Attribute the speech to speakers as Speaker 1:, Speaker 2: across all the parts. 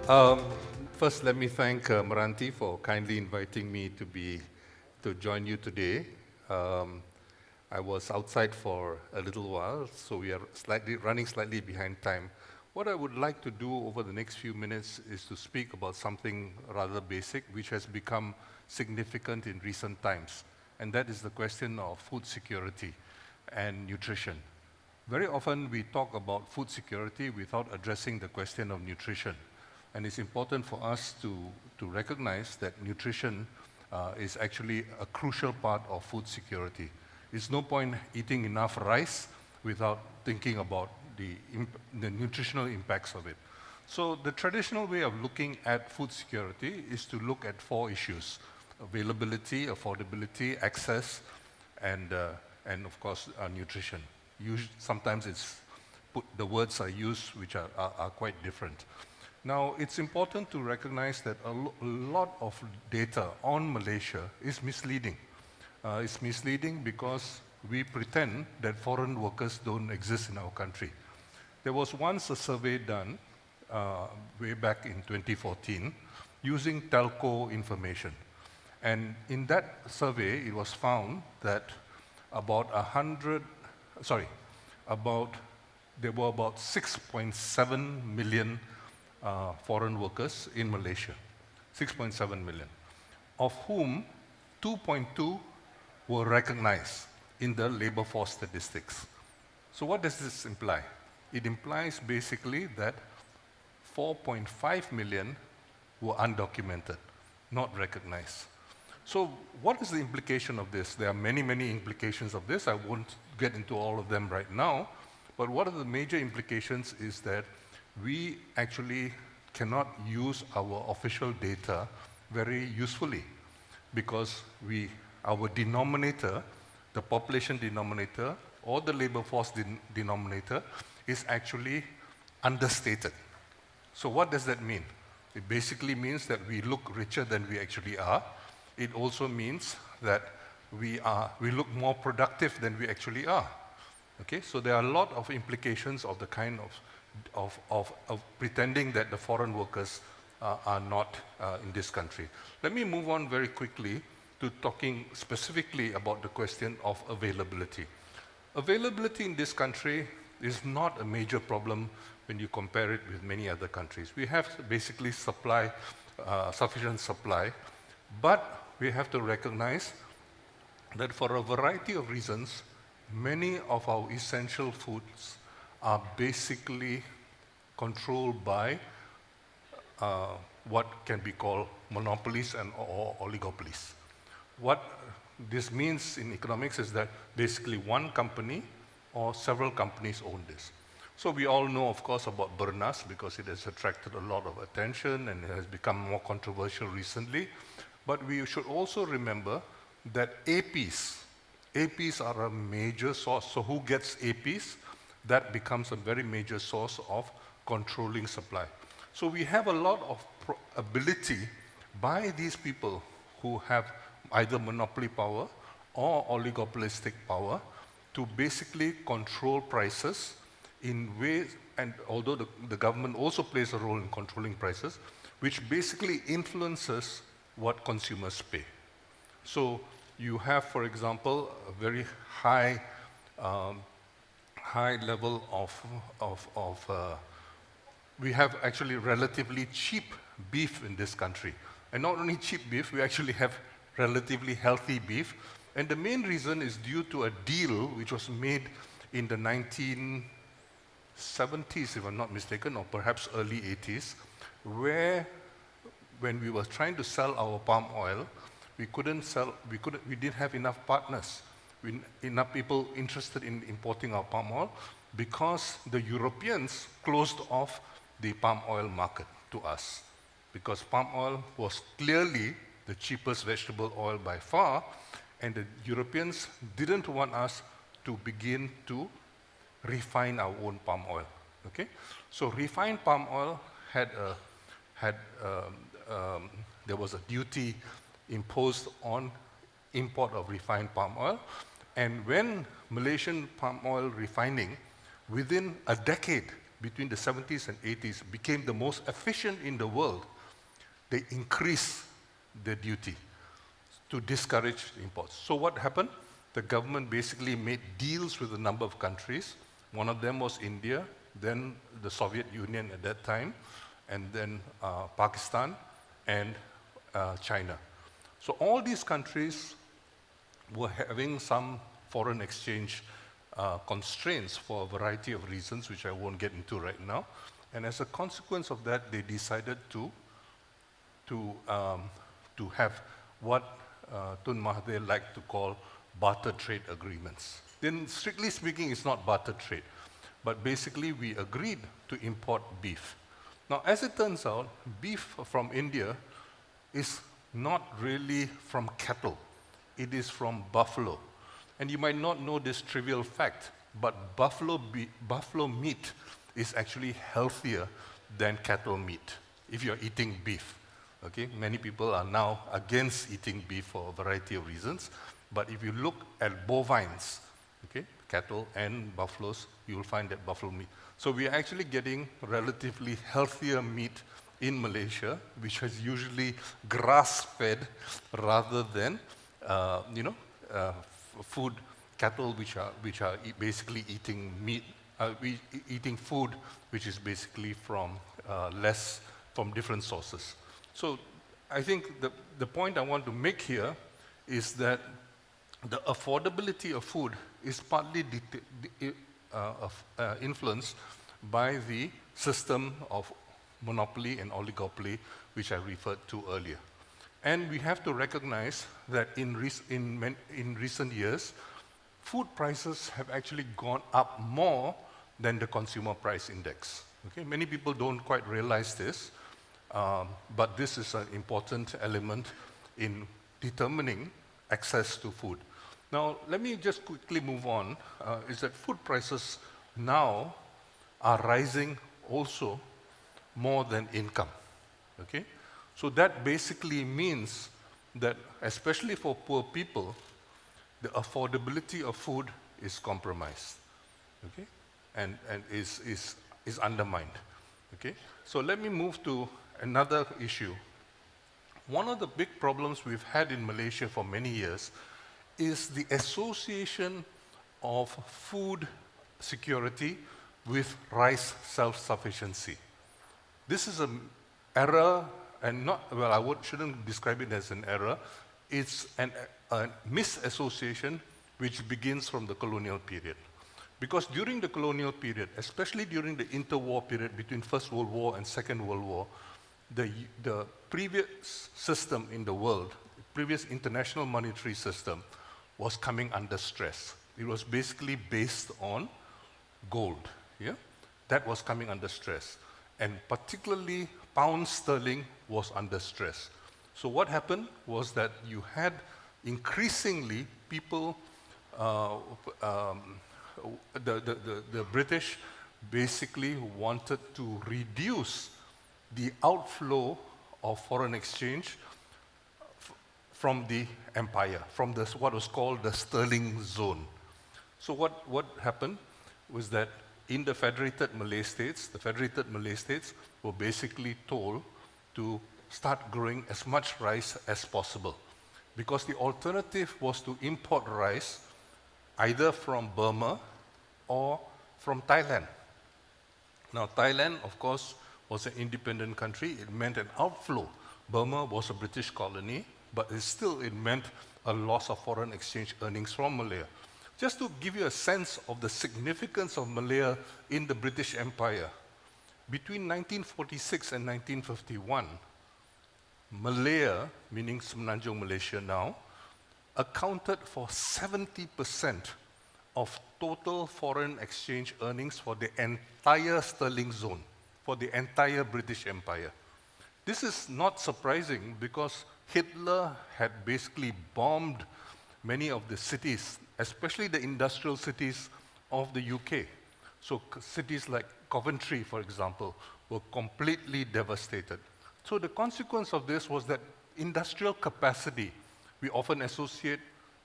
Speaker 1: Um, First, let me thank Maranti for kindly inviting me to join you today. Um, I was outside for a little while, so we are running slightly behind time. What I would like to do over the next few minutes is to speak about something rather basic, which has become significant in recent times, and that is the question of food security and nutrition. Very often we talk about food security without addressing the question of nutrition. And it's important for us to recognize that nutrition is actually a crucial part of food security. It's no point eating enough rice without thinking about the nutritional impacts of it. So the traditional way of looking at food security is to look at four issues: availability, affordability, access, and of course, nutrition. Sometimes the words are used which are quite different. Now, it's important to recognize that a lot of data on Malaysia is misleading. It's misleading because we pretend that foreign workers don't exist in our country. There was once a survey done way back in 2014 using telco information. And in that survey, it was found that about 100, sorry, about there were about 6.7 million foreign workers in Malaysia, 6.7 million, of whom 2.2 were recognized in the labor force statistics. So what does this imply? It implies basically that 4.5 million were undocumented, not recognized. So what is the implication of this? There are many, many implications of this. I won't get into all of them right now, but one of the major implications is that we actually cannot use our official data very usefully because our denominator, the population denominator or the labor force denominator is actually understated. So what does that mean? It basically means that we look richer than we actually are. It also means that we look more productive than we actually are. Okay, so there are a lot of implications of the kind of pretending that the foreign workers are not in this country. Let me move on very quickly to talking specifically about the question of availability. Availability in this country is not a major problem when you compare it with many other countries. We have basically sufficient supply, but we have to recognize that for a variety of reasons, many of our essential foods are basically controlled by what can be called monopolies or oligopolies. What this means in economics is that basically one company or several companies own this. So we all know, of course, about Bernas because it has attracted a lot of attention and it has become more controversial recently. But we should also remember that APs are a major source. So who gets APs? That becomes a very major source of controlling supply. So we have a lot of ability by these people who have either monopoly power or oligopolistic power to basically control prices in ways, and although the government also plays a role in controlling prices, which basically influences what consumers pay. So you have, for example, a very high level we have actually relatively cheap beef in this country. And not only cheap beef, we actually have relatively healthy beef. And the main reason is due to a deal which was made in the 1970s, if I'm not mistaken, or perhaps early 80s, where when we were trying to sell our palm oil, we didn't have enough partners, enough people interested in importing our palm oil because the Europeans closed off the palm oil market to us because palm oil was clearly the cheapest vegetable oil by far, and the Europeans didn't want us to begin to refine our own palm oil. Okay, so refined palm oil there was a duty imposed on import of refined palm oil, and when Malaysian palm oil refining, within a decade, between the 70s and 80s became the most efficient in the world, they increased the duty to discourage imports. So what happened? The government basically made deals with a number of countries. One of them was India, then the Soviet Union at that time, and then Pakistan and China. So all these countries were having some foreign exchange constraints for a variety of reasons, which I won't get into right now. And as a consequence of that, they decided to have what Tun Mahathir liked to call barter trade agreements. Then, strictly speaking, it's not barter trade, but basically we agreed to import beef. Now, as it turns out, beef from India is not really from cattle. It is from buffalo. And you might not know this trivial fact, but buffalo meat is actually healthier than cattle meat if you're eating beef. Okay? Many people are now against eating beef for a variety of reasons, but if you look at bovines, okay, cattle and buffaloes, you will find that buffalo meat. So we are actually getting relatively healthier meat in Malaysia, which is usually grass-fed rather than, food cattle which are basically eating meat, eating food which is basically from different sources. So I think the point I want to make here is that the affordability of food is partly influenced by the system of monopoly and oligopoly, which I referred to earlier. And we have to recognize that in recent years, food prices have actually gone up more than the consumer price index. Okay? Many people don't quite realize this, but this is an important element in determining access to food. Now, let me just quickly move on, is that food prices now are rising also more than income, okay? So that basically means that, especially for poor people, the affordability of food is compromised, okay? And is undermined, okay? So let me move to another issue. One of the big problems we've had in Malaysia for many years is the association of food security with rice self-sufficiency. This is an error, and shouldn't describe it as an error. It's a misassociation which begins from the colonial period. Because during the colonial period, especially during the interwar period between First World War and Second World War, the previous system in the world, the previous international monetary system, was coming under stress. It was basically based on gold, yeah? That was coming under stress. And particularly, pound sterling was under stress. So what happened was that you had increasingly people, the British basically wanted to reduce the outflow of foreign exchange from the empire, from what was called the sterling zone. So what happened was that in the Federated Malay States were basically told to start growing as much rice as possible, because the alternative was to import rice either from Burma or from Thailand. Now, Thailand, of course, was an independent country. It meant an outflow. Burma was a British colony, but it meant a loss of foreign exchange earnings from Malaya. Just to give you a sense of the significance of Malaya in the British Empire, between 1946 and 1951, Malaya, meaning Semenanjung Malaysia now, accounted for 70% of total foreign exchange earnings for the entire sterling zone, for the entire British Empire. This is not surprising because Hitler had basically bombed many of the cities, especially the industrial cities of the UK. So cities like Coventry, for example, were completely devastated. So the consequence of this was that industrial capacity, we often associate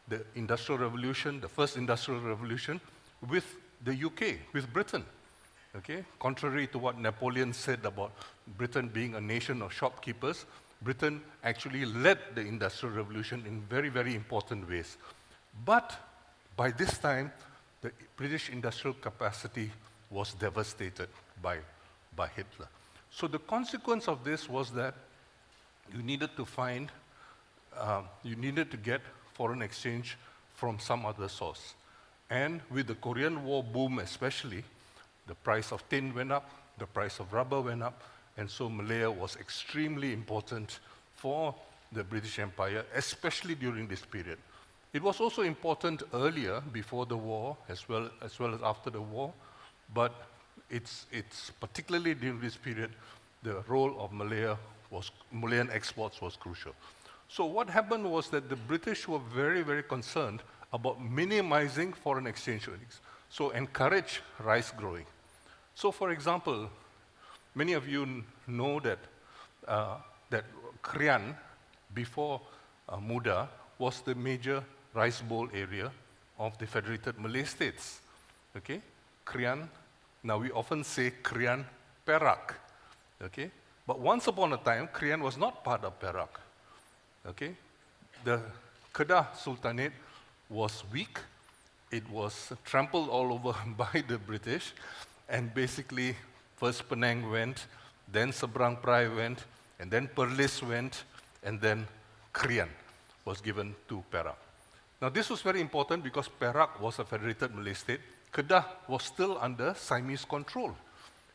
Speaker 1: the Industrial Revolution, the first Industrial Revolution, with the UK, with Britain. Okay? Contrary to what Napoleon said about Britain being a nation of shopkeepers, Britain actually led the Industrial Revolution in very, very important ways. But by this time, the British industrial capacity was devastated by Hitler. So the consequence of this was that you needed to you needed to get foreign exchange from some other source. And with the Korean War boom especially, the price of tin went up, the price of rubber went up, and so Malaya was extremely important for the British Empire, especially during this period. It was also important earlier, before the war, as well as after the war, but it's particularly during this period, the role of Malayan exports was crucial. So what happened was that the British were very, very concerned about minimizing foreign exchange earnings, so encourage rice growing. So for example, many of you know that Krian, before Muda, was the major rice bowl area of the Federated Malay States. Okay? Krian, now we often say Krian Perak. Okay? But once upon a time, Krian was not part of Perak. Okay? The Kedah Sultanate was weak. It was trampled all over by the British, and basically first Penang went, then Seberang Perai went, and then Perlis went, and then Krian was given to Perak. Now this was very important because Perak was a federated Malay state. Kedah was still under Siamese control.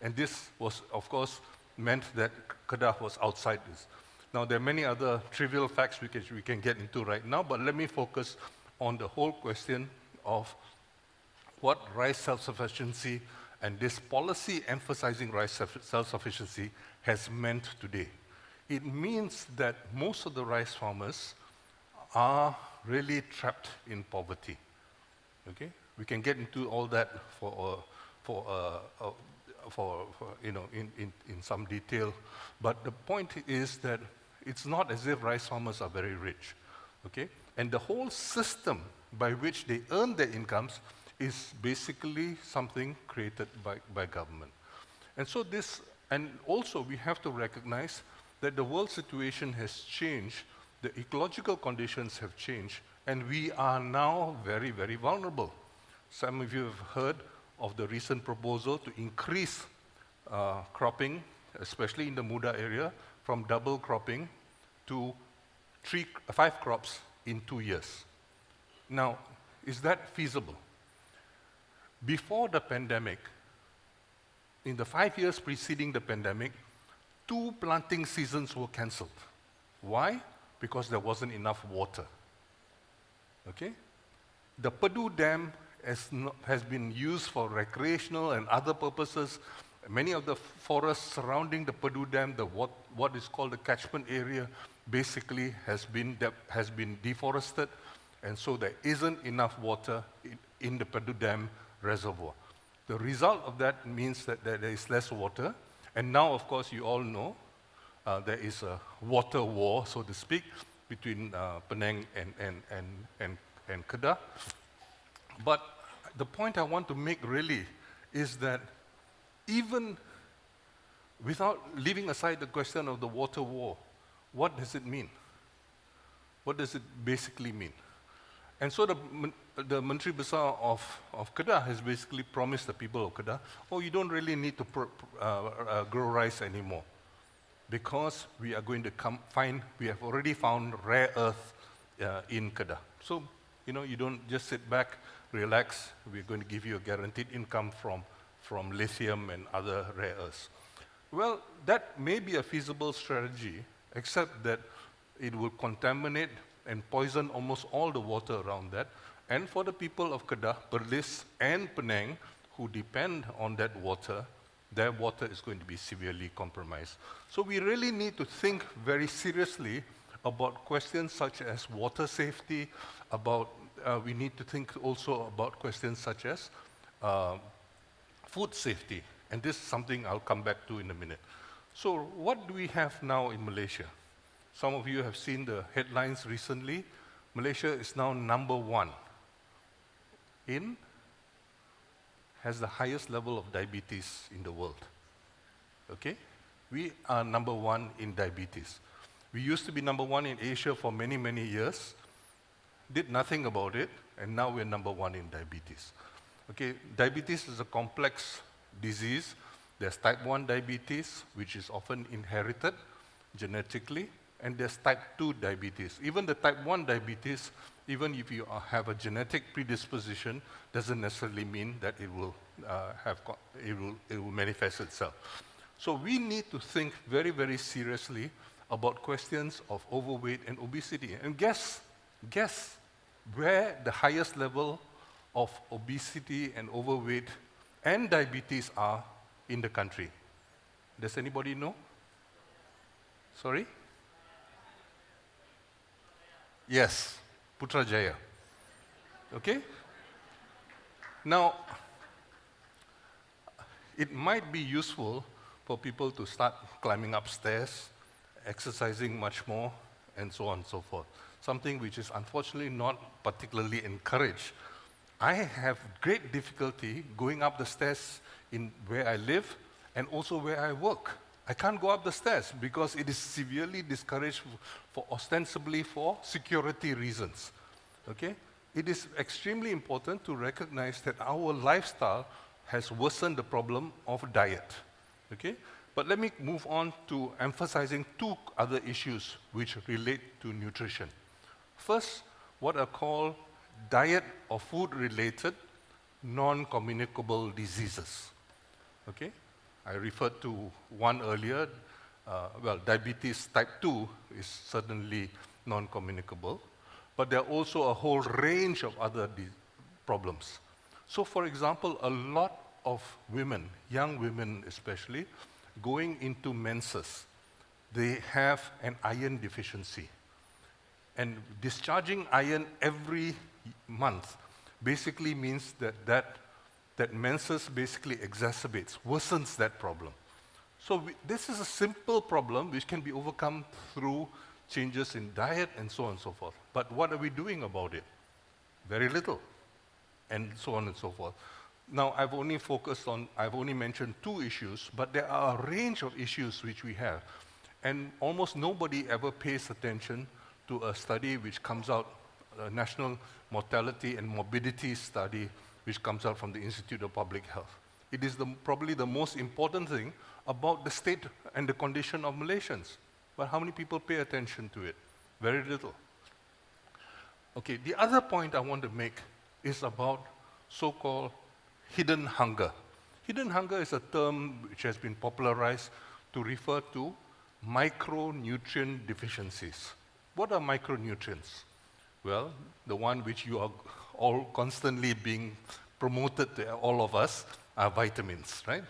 Speaker 1: And this was, of course, meant that Kedah was outside this. Now there are many other trivial facts we can get into right now, but let me focus on the whole question of what rice self-sufficiency and this policy emphasizing rice self-sufficiency has meant today. It means that most of the rice farmers are really trapped in poverty. Okay, we can get into all that in some detail, but the point is that it's not as if rice farmers are very rich. Okay, and the whole system by which they earn their incomes is basically something created by government. And so and also we have to recognize that the world situation has changed, the ecological conditions have changed, and we are now very, very vulnerable. Some of you have heard of the recent proposal to increase cropping, especially in the Muda area, from double cropping to 5 crops in 2 years. Now, is that feasible? Before the pandemic, in the 5 years preceding the pandemic, 2 planting seasons were cancelled. Why? Because there wasn't enough water. Okay? The Pedu Dam has been used for recreational and other purposes. Many of the forests surrounding the Pedu Dam, what is called the catchment area, basically has been deforested, and so there isn't enough water in the Pedu Dam reservoir. The result of that means that there is less water, and now, of course, you all know there is a water war, so to speak, between Penang and Kedah. But the point I want to make really is that even without leaving aside the question of the water war, what does it mean? What does it basically mean? And so the Menteri Besar of Kedah has basically promised the people of Kedah, oh, you don't really need to grow rice anymore, because we are going to we have already found rare earth in Kedah. So, you don't just sit back, relax, we're going to give you a guaranteed income from lithium and other rare earths. Well, that may be a feasible strategy, except that it will contaminate and poison almost all the water around that. And for the people of Kedah, Perlis, and Penang, who depend on that water, their water is going to be severely compromised. So we really need to think very seriously about questions such as water safety, we need to think also about questions such as food safety. And this is something I'll come back to in a minute. So what do we have now in Malaysia? Some of you have seen the headlines recently. Malaysia is now #1 in has the highest level of diabetes in the world. Okay? We are number one in diabetes. We used to be number one in Asia for many, many years, did nothing about it, and now we're number one in diabetes. Okay, diabetes is a complex disease. There's type 1 diabetes, which is often inherited genetically, and there's type 2 diabetes. Even the type 1 diabetes, even if you have a genetic predisposition, doesn't necessarily mean that it will manifest itself. So we need to think very, very seriously about questions of overweight and obesity. And guess where the highest level of obesity and overweight and diabetes are in the country. Does anybody know? Sorry? Yes, Putrajaya. Okay? Now, it might be useful for people to start climbing upstairs, exercising much more, and so on and so forth. Something which is unfortunately not particularly encouraged. I have great difficulty going up the stairs in where I live and also where I work. I can't go up the stairs because it is severely discouraged ostensibly for security reasons. Okay? It is extremely important to recognize that our lifestyle has worsened the problem of diet. Okay? But let me move on to emphasizing two other issues which relate to nutrition. First, what are called diet or food-related non-communicable diseases. Okay? I referred to one earlier. Diabetes type 2 is certainly non-communicable, but there are also a whole range of other problems. So, for example, a lot of women, young women especially, going into menses, they have an iron deficiency. And discharging iron every month basically means that menses basically exacerbates, worsens that problem. So this is a simple problem which can be overcome through changes in diet and so on and so forth. But what are we doing about it? Very little, and so on and so forth. Now, I've only mentioned two issues, but there are a range of issues which we have. And almost nobody ever pays attention to a study which comes out, a national mortality and morbidity study, which comes out from the Institute of Public Health. It is probably the most important thing about the state and the condition of Malaysians. But how many people pay attention to it? Very little. Okay, the other point I want to make is about so-called hidden hunger. Hidden hunger is a term which has been popularized to refer to micronutrient deficiencies. What are micronutrients? Well, the one which you are all constantly being promoted to all of us are vitamins, right?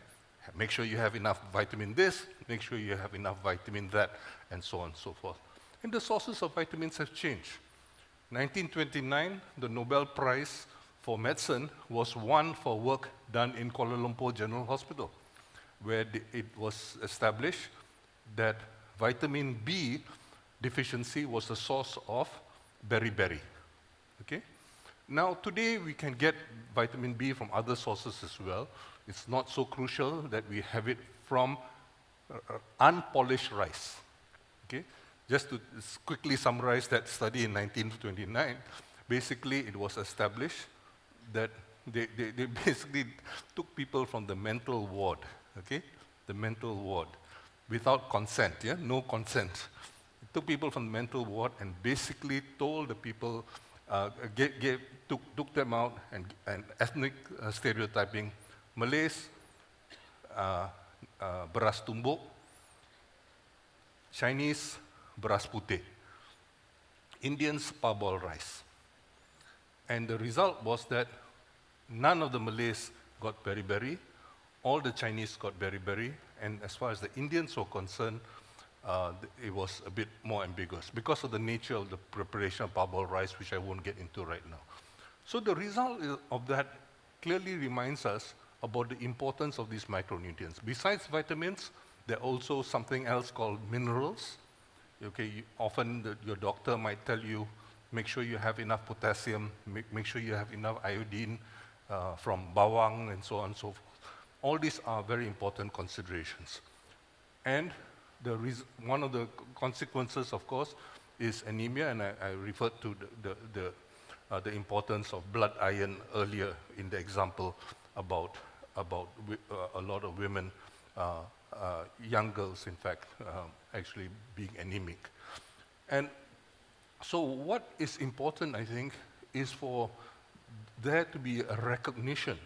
Speaker 1: Make sure you have enough vitamin this, make sure you have enough vitamin that, and so on and so forth. And the sources of vitamins have changed. 1929, the Nobel Prize for Medicine was won for work done in Kuala Lumpur General Hospital, where it was established that vitamin B deficiency was the source of beriberi. Okay? Now, today we can get vitamin B from other sources as well. It's not so crucial that we have it from unpolished rice. Okay? Just to quickly summarize that study in 1929, basically it was established that they basically took people from the mental ward, okay? The mental ward, without consent, yeah? No consent. Took people from the mental ward and basically told the people, took them out and ethnic stereotyping. Malays, beras tumbuk. Chinese, beras putih. Indians, parboiled rice. And the result was that none of the Malays got beriberi, all the Chinese got beriberi, and as far as the Indians were concerned, it was a bit more ambiguous because of the nature of the preparation of parboiled rice, which I won't get into right now. So the result of that clearly reminds us about the importance of these micronutrients. Besides vitamins, there are also something else called minerals. Okay, often your doctor might tell you, make sure you have enough potassium, make sure you have enough iodine, from bawang and so on and so forth. All these are very important considerations. And one of the consequences, of course, is anemia, and I referred to the importance of blood iron earlier in the example about a lot of women, young girls, in fact, actually being anemic. And so what is important, I think, is for there to be a recognition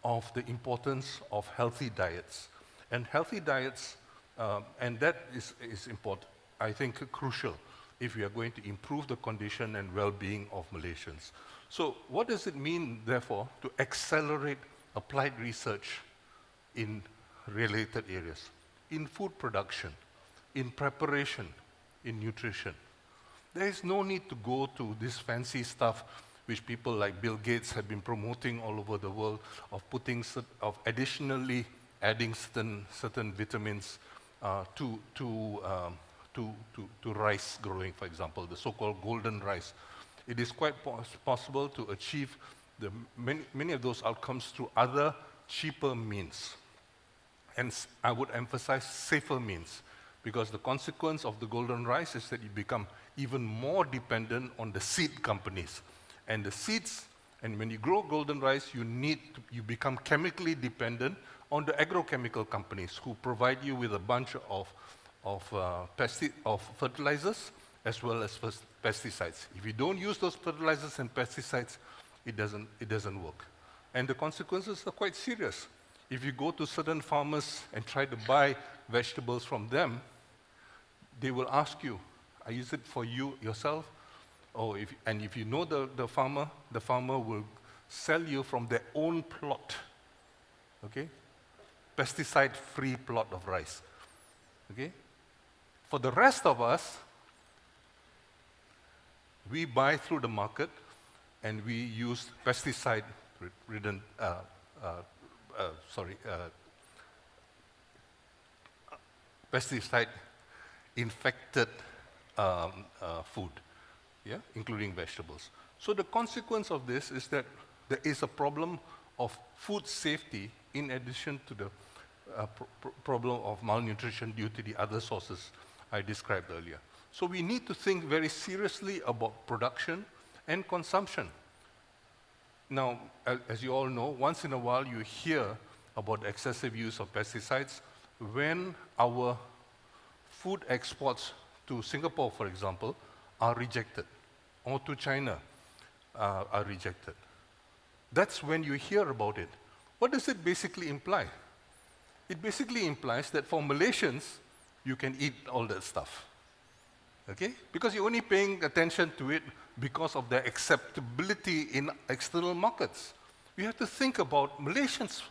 Speaker 1: of the importance of healthy diets. And healthy diets, and that is important, I think, crucial if we are going to improve the condition and well-being of Malaysians. So what does it mean, therefore, to accelerate applied research in related areas? In food production, in preparation, in nutrition. There is no need to go to this fancy stuff which people like Bill Gates have been promoting all over the world, of additionally adding certain vitamins to rice growing, for example, the so-called golden rice. It is quite possible to achieve many of those outcomes through other cheaper means. And I would emphasize safer means, because the consequence of the golden rice is that you become even more dependent on the seed companies. And the seeds, and when you grow golden rice, you become chemically dependent on the agrochemical companies who provide you with a bunch of fertilizers as well as pesticides. If you don't use those fertilizers and pesticides, it doesn't work. And the consequences are quite serious. If you go to certain farmers and try to buy vegetables from them, they will ask you, is it for you yourself? And if you know the farmer will sell you from their own plot, okay? Pesticide-free plot of rice, okay? For the rest of us, we buy through the market and we use pesticide-ridden, pesticide-infected food, yeah, including vegetables. So the consequence of this is that there is a problem of food safety in addition to the problem of malnutrition due to the other sources I described earlier. So we need to think very seriously about production and consumption. Now, as you all know, once in a while you hear about excessive use of pesticides when our food exports to Singapore, for example, are rejected, or to China are rejected. That's when you hear about it. What does it basically imply? It basically implies that for Malaysians, you can eat all that stuff, okay? Because you're only paying attention to it because of their acceptability in external markets. We have to think about Malaysians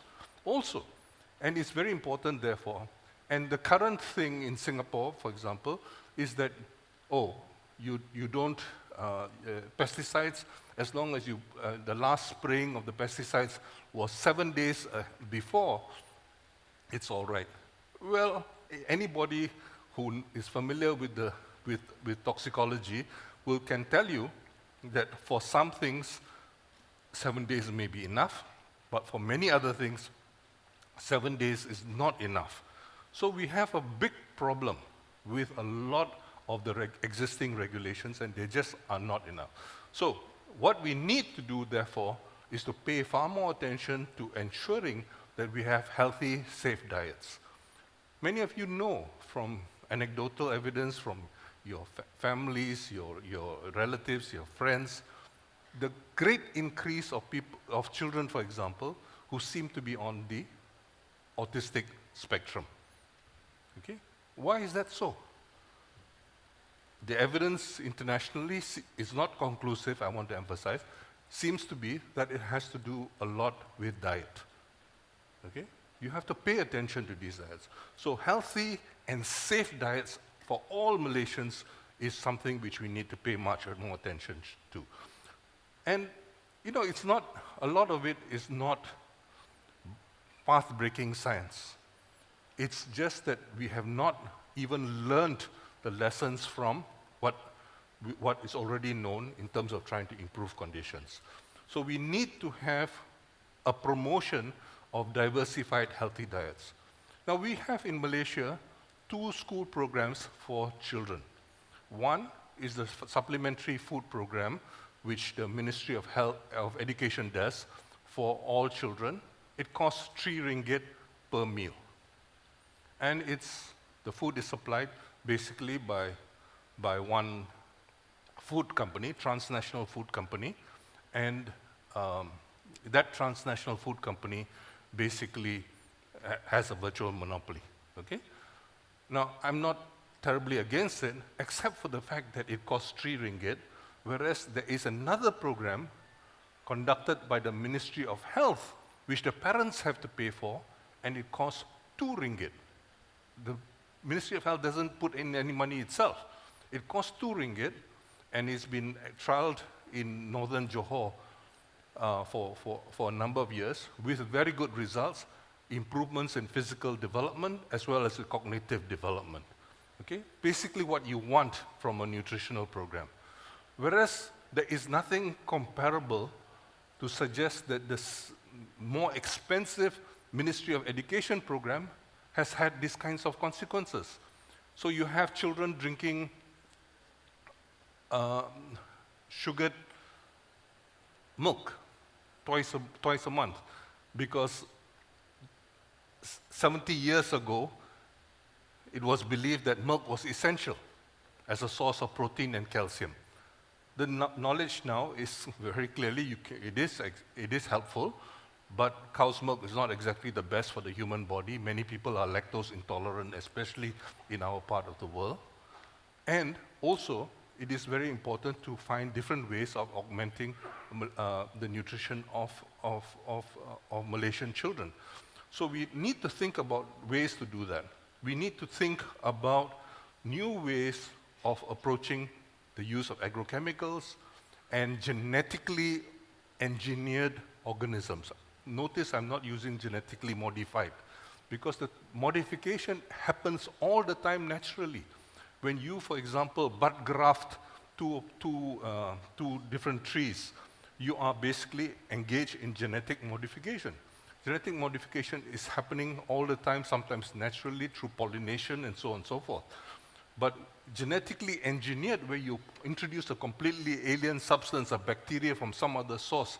Speaker 1: also. And it's very important, therefore. And the current thing in Singapore, for example, is that, you don't pesticides, as long as the last spraying of the pesticides was 7 days before, it's all right. Well, anybody who is familiar with toxicology can tell you that for some things, 7 days may be enough, but for many other things, 7 days is not enough. So we have a big problem with a lot of the existing regulations, and they just are not enough. So what we need to do, therefore, is to pay far more attention to ensuring that we have healthy, safe diets. Many of you know from anecdotal evidence from your families, your relatives, your friends, the great increase of children, for example, who seem to be on the autistic spectrum. Okay? Why is that so? The evidence internationally is not conclusive, I want to emphasize, seems to be that it has to do a lot with diet. Okay? You have to pay attention to these diets. So healthy and safe diets for all Malaysians is something which we need to pay much more attention to. And, it's not, a lot of it is not path-breaking science. It's just that we have not even learned the lessons from what is already known in terms of trying to improve conditions. So we need to have a promotion of diversified healthy diets. Now we have in Malaysia 2 school programs for children. One is the supplementary food program, which the Ministry of Education does for all children. It costs 3 ringgit per meal. And the food is supplied basically by one food company, transnational food company, and that transnational food company basically has a virtual monopoly, okay? Now, I'm not terribly against it, except for the fact that it costs 3 ringgit, whereas there is another program conducted by the Ministry of Health, which the parents have to pay for, and it costs 2 ringgit. The Ministry of Health doesn't put in any money itself. It costs 2 ringgit, and it's been trialed in northern Johor for a number of years with very good results, improvements in physical development as well as cognitive development. Okay? Basically what you want from a nutritional program. Whereas there is nothing comparable to suggest that this more expensive Ministry of Education program has had these kinds of consequences. So you have children drinking sugared milk twice a month, because 70 years ago, it was believed that milk was essential as a source of protein and calcium. The knowledge now is very clearly, it is helpful, but cow's milk is not exactly the best for the human body. Many people are lactose intolerant, especially in our part of the world. And also, it is very important to find different ways of augmenting the nutrition of Malaysian children. So we need to think about ways to do that. We need to think about new ways of approaching the use of agrochemicals and genetically engineered organisms. Notice I'm not using genetically modified, because the modification happens all the time naturally. When you, for example, bud graft two different trees, you are basically engaged in genetic modification. Genetic modification is happening all the time, sometimes naturally through pollination and so on and so forth. But genetically engineered, where you introduce a completely alien substance, a bacteria from some other source,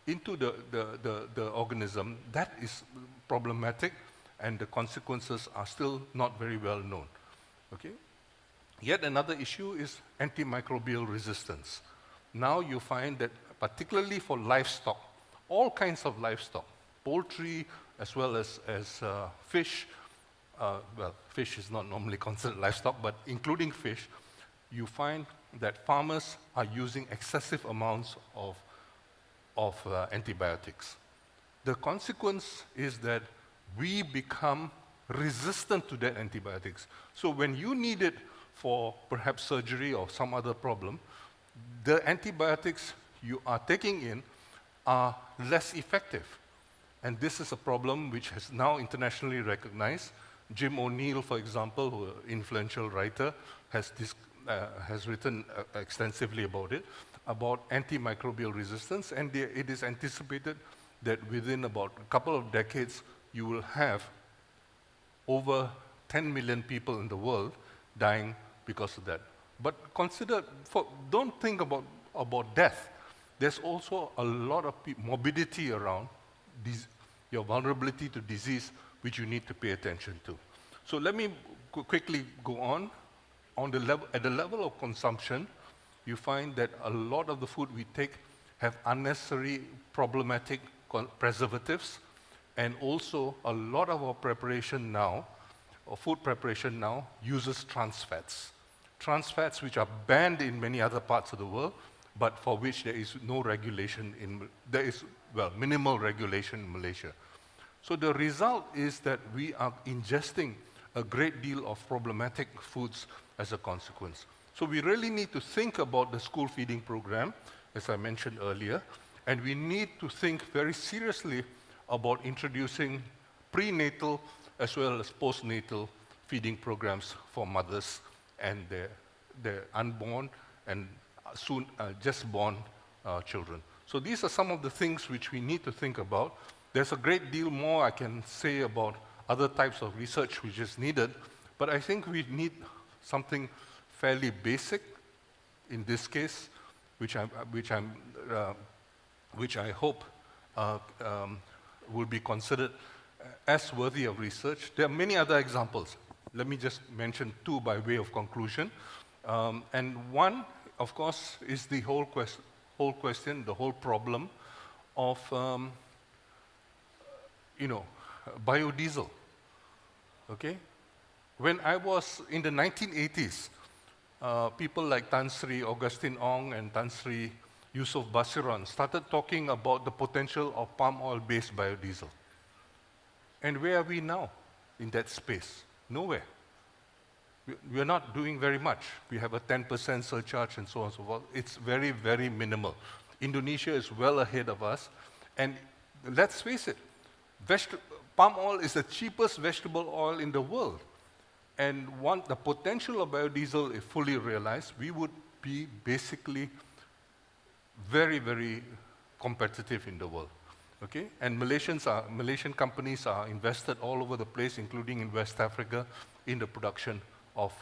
Speaker 1: into the organism, that is problematic, and the consequences are still not very well known. Okay? Yet another issue is antimicrobial resistance. Now you find that particularly for livestock, all kinds of livestock, poultry as well as fish, well, fish is not normally considered livestock, but including fish, you find that farmers are using excessive amounts of antibiotics. The consequence is that we become resistant to that antibiotics. So when you need it for perhaps surgery or some other problem, the antibiotics you are taking in are less effective. And this is a problem which is now internationally recognized. Jim O'Neill, for example, an influential writer, has written extensively about it, about antimicrobial resistance, and it is anticipated that within about a couple of decades, you will have over 10 million people in the world dying because of that. But don't think about death. There's also a lot of morbidity around your vulnerability to disease, which you need to pay attention to. So let me quickly go on. At the level of consumption, you find that a lot of the food we take have unnecessary problematic preservatives, and also a lot of our preparation now, or food preparation now, uses trans fats. Trans fats which are banned in many other parts of the world, but for which there is no regulation minimal regulation in Malaysia. So the result is that we are ingesting a great deal of problematic foods as a consequence. So we really need to think about the school feeding program, as I mentioned earlier, and we need to think very seriously about introducing prenatal as well as postnatal feeding programs for mothers and their unborn and soon just born children. So these are some of the things which we need to think about. There's a great deal more I can say about other types of research which is needed, but I think we need something fairly basic in this case, which I hope will be considered as worthy of research. There are many other examples. Let me just mention two by way of conclusion. And one, of course, is the whole question, the whole problem of biodiesel. Okay? When I was in the 1980s, people like Tan Sri Augustine Ong and Tan Sri Yusof Basiran started talking about the potential of palm oil-based biodiesel. And where are we now in that space? Nowhere. We are not doing very much. We have a 10% surcharge and so on and so forth. It's very, very minimal. Indonesia is well ahead of us. And let's face it, palm oil is the cheapest vegetable oil in the world. And the potential of biodiesel, if fully realized, we would be basically very, very competitive in the world. Okay? And Malaysian companies are invested all over the place, including in West Africa, in the production of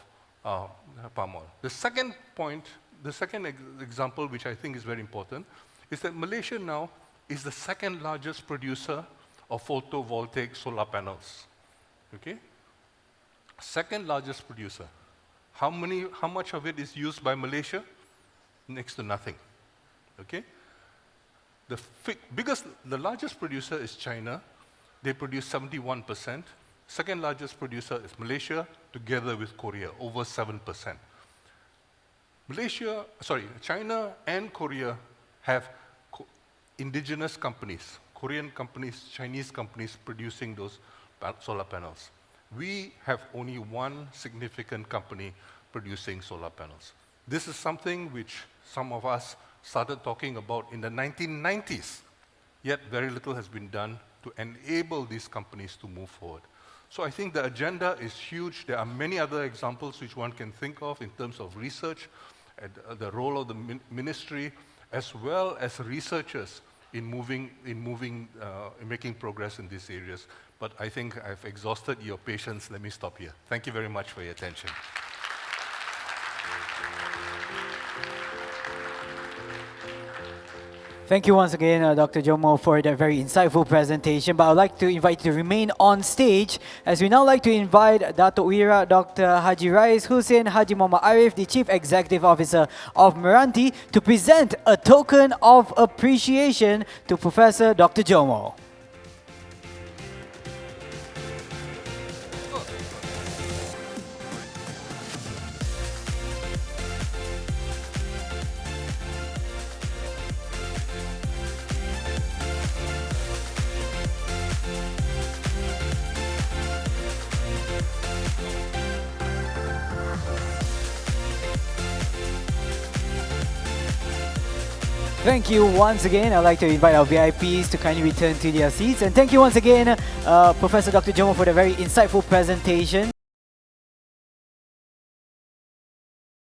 Speaker 1: palm oil. The second point, the second example, which I think is very important, is that Malaysia now is the second largest producer of photovoltaic solar panels. Okay? Second largest producer. How much of it is used by Malaysia? Next to nothing. Okay? The largest producer is China. They produce 71%. Second largest producer is Malaysia, together with Korea, over 7%. China and Korea have indigenous companies, Korean companies, Chinese companies producing those solar panels. We have only one significant company producing solar panels. This is something which some of us started talking about in the 1990s, yet very little has been done to enable these companies to move forward. So I think the agenda is huge. There are many other examples which one can think of in terms of research, and the role of the ministry, as well as researchers in making progress in these areas. But I think I've exhausted your patience. Let me stop here. Thank you very much for your attention.
Speaker 2: Thank you once again, Dr. Jomo, for that very insightful presentation. But I'd like to invite you to remain on stage, as we now like to invite Dato' Wira Dr. Haji Rais Hussein Haji Muhammad Arif, the Chief Executive Officer of Meranti, to present a token of appreciation to Professor Dr. Jomo. Thank you once again. I'd like to invite our VIPs to kindly return to their seats. And thank you once again, Professor Dr. Jomo, for the very insightful presentation.